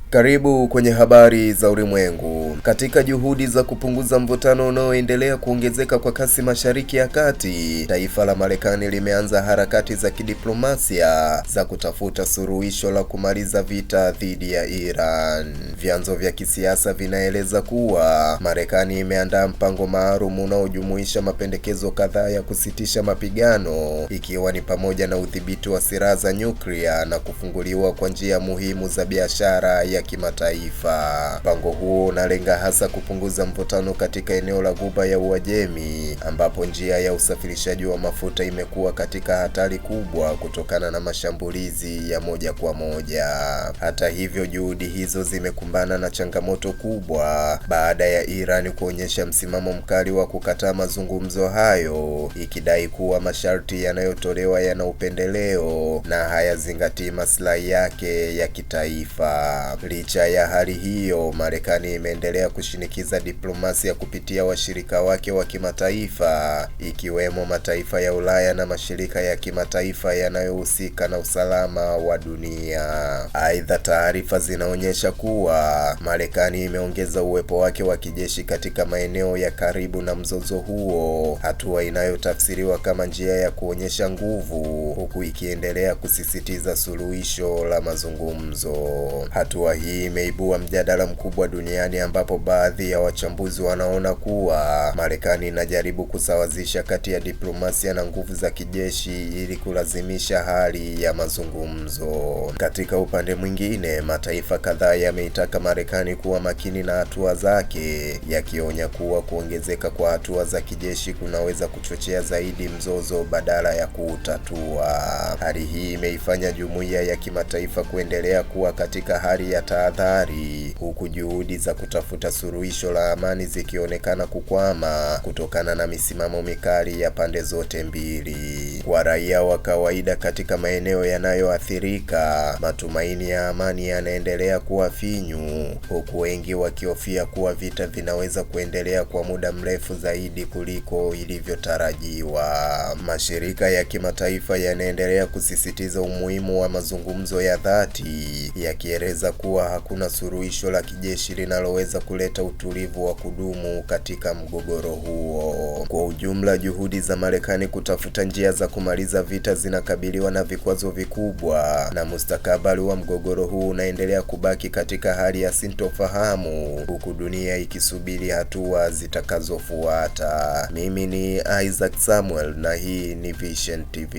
Karibu kwenye habari za ulimwengu. Katika juhudi za kupunguza mvutano unaoendelea kuongezeka kwa kasi Mashariki ya Kati, taifa la Marekani limeanza harakati za kidiplomasia za kutafuta suluhisho la kumaliza vita dhidi ya Iran. Vyanzo vya kisiasa vinaeleza kuwa Marekani imeandaa mpango maalum unaojumuisha mapendekezo kadhaa ya kusitisha mapigano, ikiwa ni pamoja na udhibiti wa silaha za nyuklia na kufunguliwa kwa njia muhimu za biashara ya kimataifa. Mpango huo unalenga hasa kupunguza mvutano katika eneo la Ghuba ya Uajemi, ambapo njia ya usafirishaji wa mafuta imekuwa katika hatari kubwa kutokana na mashambulizi ya moja kwa moja. Hata hivyo, juhudi hizo zimekumbana na changamoto kubwa baada ya Iran kuonyesha msimamo mkali wa kukataa mazungumzo hayo, ikidai kuwa masharti yanayotolewa yana upendeleo na hayazingatii maslahi yake ya kitaifa. Licha ya hali hiyo, Marekani imeendelea kushinikiza diplomasia kupitia washirika wake wa kimataifa, ikiwemo mataifa ya Ulaya na mashirika ya kimataifa yanayohusika na usalama wa dunia. Aidha, taarifa zinaonyesha kuwa Marekani imeongeza uwepo wake wa kijeshi katika maeneo ya karibu na mzozo huo, hatua inayotafsiriwa kama njia ya kuonyesha nguvu, huku ikiendelea kusisitiza suluhisho la mazungumzo. Hatua hii imeibua mjadala mkubwa duniani, ambapo baadhi ya wachambuzi wanaona kuwa Marekani inajaribu kusawazisha kati ya diplomasia na nguvu za kijeshi ili kulazimisha hali ya mazungumzo. Katika upande mwingine, mataifa kadhaa yameitaka Marekani kuwa makini na hatua zake, yakionya kuwa kuongezeka kwa hatua za kijeshi kunaweza kuchochea zaidi mzozo badala ya kuutatua. Hali hii imeifanya jumuiya ya kimataifa kuendelea kuwa katika hali ya tahadhari, huku juhudi za kutafuta suluhisho la amani zikionekana kukwama kutokana na misimamo mikali ya pande zote mbili. Kwa raia wa kawaida katika maeneo yanayoathirika, matumaini ya amani yanaendelea kuwa finyu, huku wengi wakihofia kuwa vita vinaweza kuendelea kwa muda mrefu zaidi kuliko ilivyotarajiwa. Mashirika ya kimataifa yanaendelea kusisitiza umuhimu wa mazungumzo ya dhati, yakieleza kuwa hakuna suluhisho la kijeshi linaloweza kuleta utulivu wa kudumu katika mgogoro huo. Kwa ujumla, juhudi za Marekani kutafuta njia za kumaliza vita zinakabiliwa na vikwazo vikubwa, na mustakabali wa mgogoro huu unaendelea kubaki katika hali ya sintofahamu, huku dunia ikisubiri hatua zitakazofuata. Mimi ni Isaac Samuel na hii ni Vision TV.